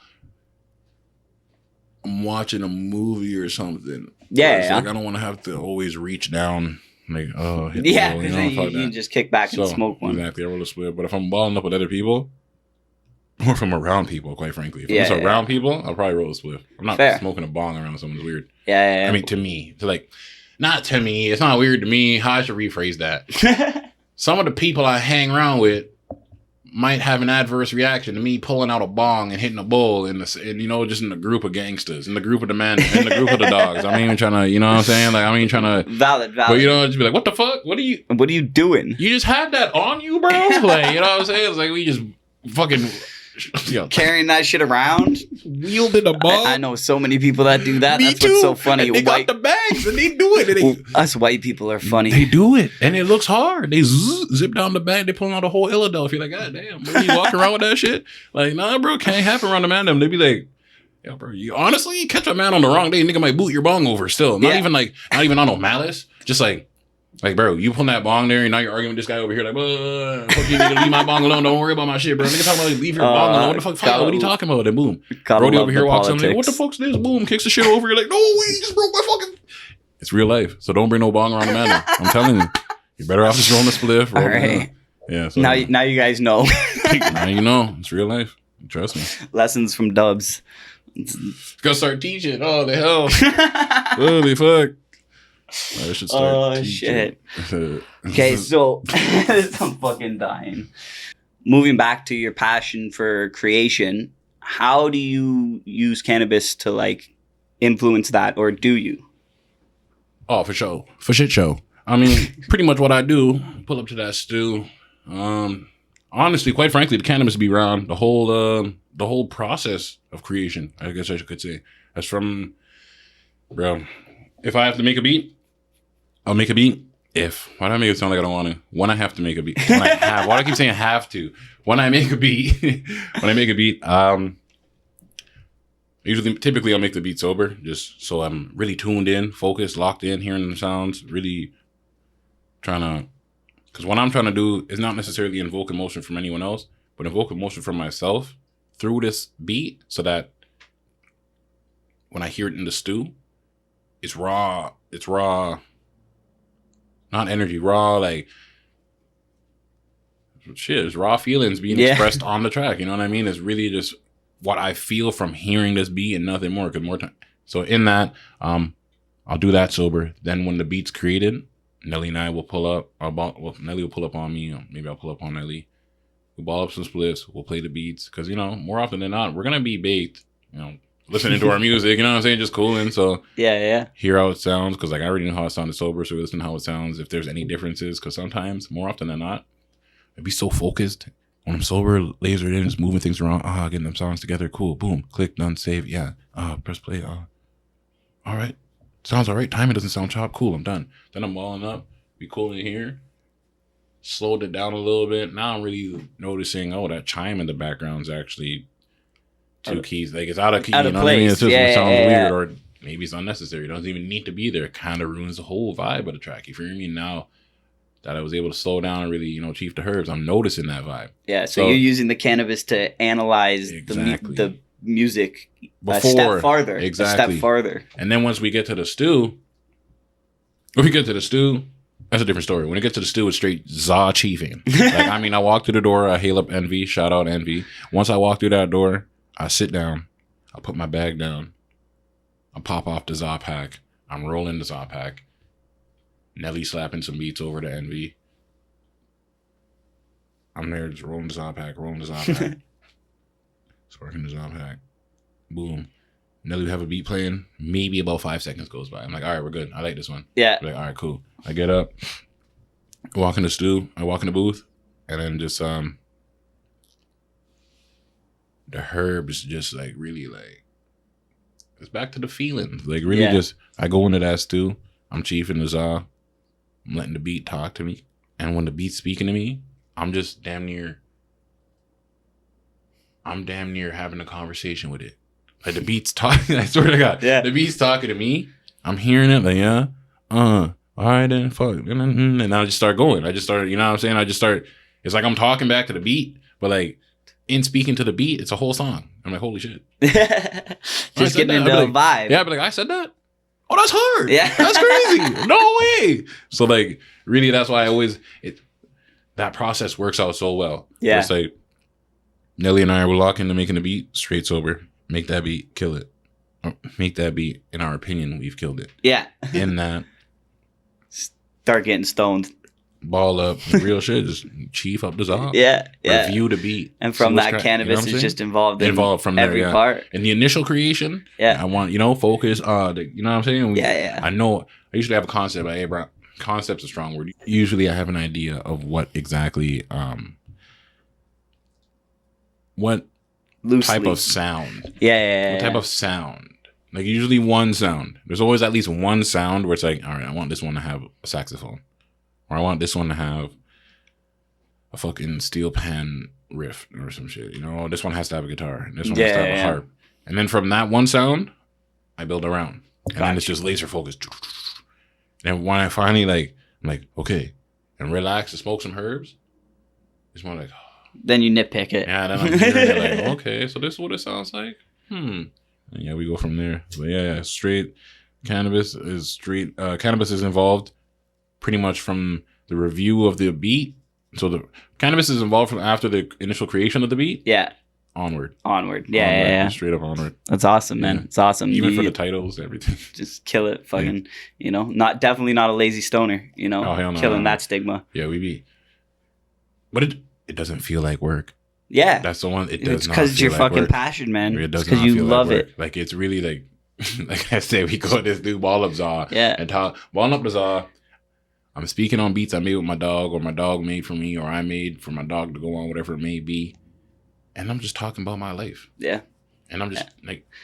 I'm watching a movie or something. Yeah, It's yeah. like, I don't want to have to always reach down, like, oh, hit the Yeah, bowl, because you know? then Fuck you can that. just kick back and smoke one. Exactly, I roll a split. But if I'm balling up with other people, or if I'm around people, quite frankly. If Yeah, I'm just yeah. around people, I'll probably roll a split. I'm not Fair. smoking a bong around someone's weird. Yeah, I mean, to me, not to me. It's not weird to me. How I should rephrase that. yeah. Some of the people I hang around with might have an adverse reaction to me pulling out a bong and hitting a bowl in you know, just in the group of gangsters, in the group of the men, in the group of the dogs. I ain't even trying to, you know what I'm saying? Like, I ain't trying to, Valid. but you know, just be like, what the fuck? What are you doing? You just had that on you, bro? Like, you know what I'm saying? It's like we just fucking Carrying that shit around? wielding a bong. I know so many people that do that. Me That's too. what's so funny. And they got the bags and they do it. And Well, us white people are funny. They do it, and it looks hard. They zip down the bag. They pulling out a whole Illadelph. You're like, God damn, bro, you walking around with that shit? Like, nah, bro, can't happen around the man. Them. They be like, yo, bro, you honestly catch a man on the wrong day, nigga might boot your bong over. Still, not Yeah. even on no malice. Just like, bro, you pulling that bong there, and now you're arguing with this guy over here. Like, fuck you, nigga, leave my bong alone. Don't worry about my shit, bro. Nigga talking about like, leave your bong alone. What the fuck? What are you talking about? Then boom, Gotta Brody love over here the walks up. Like, what the politics. fuck's this? Boom, kicks the shit over. You're like, no, he just broke my fucking. It's real life, so don't bring no bong around the man. I'm telling you, you're better off just rolling a spliff. All right. Yeah. So Now you guys know. now you know it's real life. Trust me. Lessons from Dubs. Go start teaching. Oh the hell. Holy fuck. I should start. Oh, teaching. shit. Okay, so I'm fucking dying. Moving back to your passion for creation, how do you use cannabis to like influence that, or do you? Oh, for sure. For shit show. I mean, pretty much what I do, pull up to that stew. Honestly, quite frankly, the cannabis be around the whole process of creation, I guess I could say. That's from, bro, if I have to make a beat, I'll make a beat. Why do I make it sound like I don't want to? When I have to make a beat. When I have. Why do I keep saying have to? When I make a beat. Typically I'll make the beat sober, just so I'm really tuned in, focused, locked in, hearing the sounds, really trying to, because what I'm trying to do is not necessarily invoke emotion from anyone else, but invoke emotion from myself through this beat, so that when I hear it in the stew, it's raw, not energy, raw, like, shit, it's raw feelings being expressed on the track, you know what I mean? It's really just what I feel from hearing this beat and nothing more, because more time. So in that, I'll I'll do that sober. Then when the beat's created, Nelly and I will pull up. Nelly will pull up on me. Maybe I'll pull up on Nelly. We'll ball up some splits. We'll play the beats. Because, more often than not, we're going to be baked, listening to our music, you know what I'm saying? Just cooling. So Yeah. hear how it sounds. Because, I already know how it sounded sober. So we listen to how it sounds. If there's any differences. Because sometimes, more often than not, I'd be so focused. When I'm sober, lasered in, just moving things around. Getting them songs together. Cool. Boom. Click. Done. Save. Yeah. Press play. All right. Sounds all right. Timing doesn't sound chopped. Cool. I'm done. Then I'm balling up. Be cool in here. Slowed it down a little bit. Now I'm really noticing, that chime in the background is actually 2 keys. Like, it's out of key. Out of What I mean? place. It Yeah, sounds yeah, weird, yeah. or maybe it's unnecessary. It doesn't even need to be there. It kind of ruins the whole vibe of the track. You feel me? Now that I was able to slow down and really, chief the herbs, I'm noticing that vibe. Yeah, so you're using the cannabis to analyze Exactly. the music a Before, step farther. exactly. A step farther. And then once we get to the stew, that's a different story. When it gets to the stew, it's straight za chiefing. I walk through the door, I hail up Envy, shout out Envy. Once I walk through that door, I sit down, I put my bag down, I pop off the za pack, I'm rolling the za pack. Nelly slapping some beats over to Envy. I'm there just rolling the za pack, Sparking the za pack. Boom. Nelly would have a beat playing. Maybe about 5 seconds goes by. I'm like, all right, we're good. I like this one. Yeah. I'm like, all right, cool. I get up, walk in the stew, I walk in the booth, and then just the herbs just really it's back to the feelings. I go into that stew, I'm chiefing the za, I'm letting the beat talk to me, and when the beat's speaking to me, I'm just damn near having a conversation with it. Like, the beat's talking. I swear to God. Yeah. The beat's talking to me. I'm hearing it. Like, yeah. All right, then. Fuck. And I just start going. I just start, you know what I'm saying? It's like I'm talking back to the beat, but in speaking to the beat, it's a whole song. I'm like, holy shit. Just getting into a vibe. Yeah, but I said that? Oh, that's hard. Yeah. That's crazy. No way. So, really, that's why that process works out so well. Yeah. It's like, Nelly and I were locked into making the beat straight sober. Make that beat, kill it. Or make that beat, in our opinion, we've killed it. Yeah. In that, Start getting stoned. ball up, real shit, just chief up the za. Yeah. Review the beat. And from see what's that, cannabis is just involved from every there, yeah. part. In the initial creation, Yeah. I want, focus, you know what I'm saying? Yeah. I know, I usually have a concept, but hey, bro, concept's a strong word. Usually I have an idea of what exactly, what Loosely. type of sound. Yeah. What type of sound? Usually one sound. There's always at least one sound where it's like, all right, I want this one to have a saxophone. Or I want this one to have a fucking steel pan riff or some shit. This one has to have a guitar. And this one has to have a harp. And then from that one sound, I build around. And then it's just laser focused. And when I finally I'm like, okay, and relax and smoke some herbs, it's more like, Then you nitpick it. yeah, then I'm hearing it okay, so this is what it sounds like? And yeah, we go from there. But yeah, straight cannabis is involved pretty much from the review of the beat. So the cannabis is involved from after the initial creation of the beat. Yeah. Onward. Yeah. Straight up onward. That's awesome, man. Yeah. It's awesome. Even You for the titles, everything. just kill it. Fucking, definitely not a lazy stoner, Oh, hell no, killing no. that stigma. Yeah, we be. But it doesn't feel like work. Yeah. That's the one. It does It's not because it's feel your like fucking work. passion, man. It does Because not you feel love like it. work. It's really like I said, we go this dude ball up za. Yeah. And balling up the za. I'm speaking on beats I made with my dog, or my dog made for me, or I made for my dog to go on, whatever it may be. And I'm just talking about my life. Yeah. And I'm just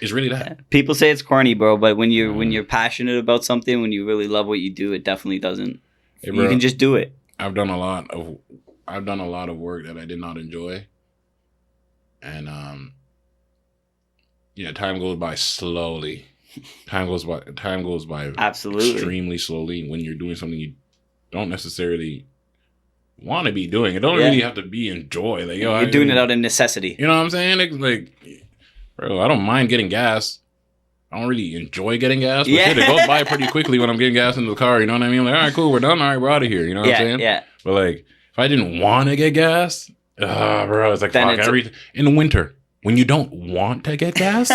it's really that. People say it's corny, bro, but when you're passionate about something, when you really love what you do, it definitely doesn't. Hey, bro, you can just do it. I've done a lot of work that I did not enjoy. And time goes by slowly. Time goes by Absolutely. extremely slowly when you're doing something you don't necessarily want to be doing. It don't Yeah. really have to be enjoy. You're doing it out of necessity. You know what I'm saying? It's bro, I don't mind getting gas. I don't really enjoy getting gas, but shit, it goes by pretty quickly when I'm getting gas in the car. You know what I mean? All right, cool, we're done. All right, we're out of here. You know what I'm saying? Yeah. But if I didn't want to get gas, bro, it's like Then fuck. In the winter, when you don't want to get gas,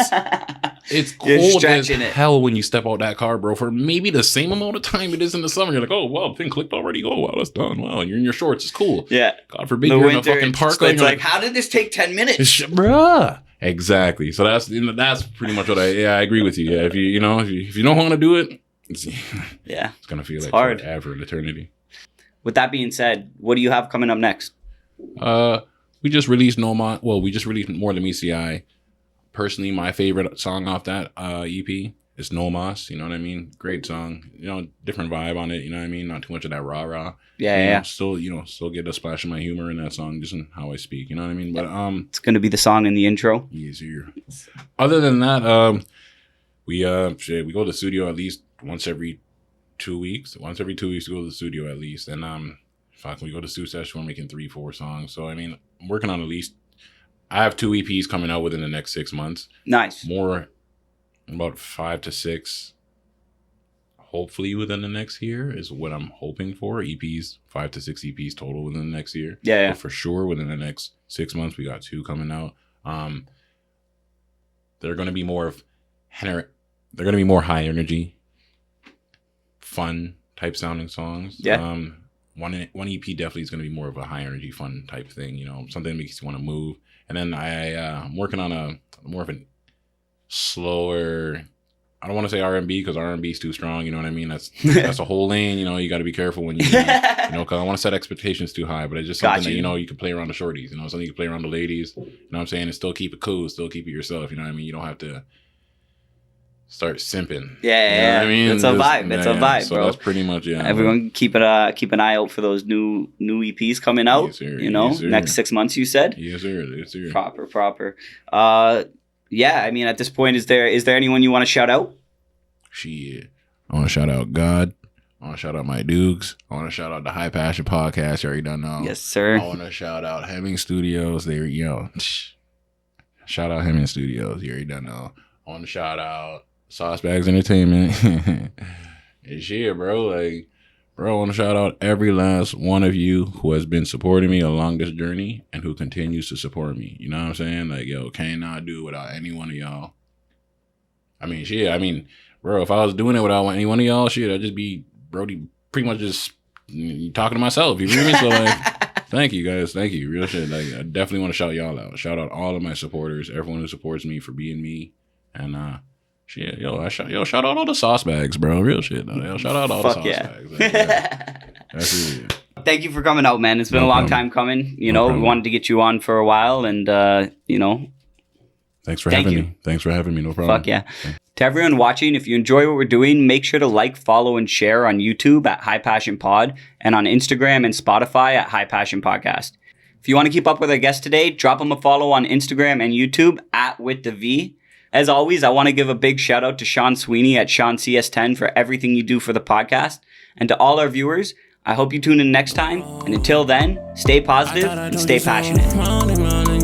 It's You're cold as stretching it. hell when you step out that car, bro. For maybe the same amount of time it is in the summer, you're like, oh wow, thing clicked already. Oh wow, that's done. Wow, and you're in your shorts. It's cool. Yeah. God forbid The you're in a winter, fucking it's, park. it's like, how did this take 10 minutes? Bruh. Exactly. So that's pretty much what I agree with you. Yeah, if you don't want to do it, it's gonna feel like hard. Forever, an eternity. With that being said, what do you have coming up next? We just released Noma. Well, we just released More Than Meets the Eye. Personally, my favorite song off that EP is No Mas. You know what I mean? Great song. Different vibe on it. You know what I mean? Not too much of that rah-rah. Yeah. Still get a splash of my humor in that song, just in how I speak. You know what I mean? But it's gonna be the song in the intro. Easier. Other than that, we go to the studio at least once every 2 weeks. Once every 2 weeks, we go to the studio at least. And we go to studio session. We're making 3-4 songs. So I mean, I'm working on at least. I have 2 EPs coming out within the next 6 months. Nice. More, about 5 to 6. Hopefully within the next year is what I'm hoping for. EPs, 5 to 6 EPs total within the next year. Yeah. But for sure within the next 6 months, we got 2 coming out. They're going to be more high energy, fun type sounding songs. Yeah. One EP definitely is going to be more of a high energy, fun type thing. Something that makes you want to move. And then I'm working on more of a slower. I don't want to say R&B because R&B is too strong. You know what I mean? That's a whole lane. You got to be careful when because I don't want to set expectations too high. But it's just something that you can play around the shorties. Something you can play around the ladies. You know what I'm saying? And still keep it cool. Still keep it yourself. You know what I mean? You don't have to start simping. Yeah. You know what I mean? It's a vibe. It's a vibe, so bro. that's pretty much Everyone keep an eye out for those new EPs coming out. Yes, sir. Next 6 months. You said. Yes, sir. Yes, sir. Proper. Yeah. I mean, at this point, is there anyone you want to shout out? Shit. I want to shout out God. I want to shout out my Dukes. I want to shout out the High Passion Podcast. You already done know. Yes, sir. I want to shout out Hemming Studios. Shout out Hemming Studios. You already done know. I want to shout out Sauce Bags Entertainment. And shit, bro. I want to shout out every last one of you who has been supporting me along this journey and who continues to support me. You know what I'm saying? Cannot do without any one of y'all. Bro, if I was doing it without any one of y'all, I'd just be Brody pretty much just talking to myself. You feel me? So thank you guys. Thank you. Real shit. I definitely want to shout y'all out. Shout out all of my supporters, everyone who supports me for being me. And shout out all the sauce bags, bro. Real shit. Shout out all the sauce bags. That's it. Thank you for coming out, man. It's been a long time coming. We wanted to get you on for a while, and Thanks for having me. Thanks for having me. No problem. Fuck yeah. To everyone watching, if you enjoy what we're doing, make sure to like, follow, and share on YouTube at High Passion Pod and on Instagram and Spotify at High Passion Podcast. If you want to keep up with our guest today, drop them a follow on Instagram and YouTube at With the V. As always, I want to give a big shout out to Sean Sweeney at SeanCS10 for everything you do for the podcast. And to all our viewers, I hope you tune in next time. And until then, stay positive and stay passionate.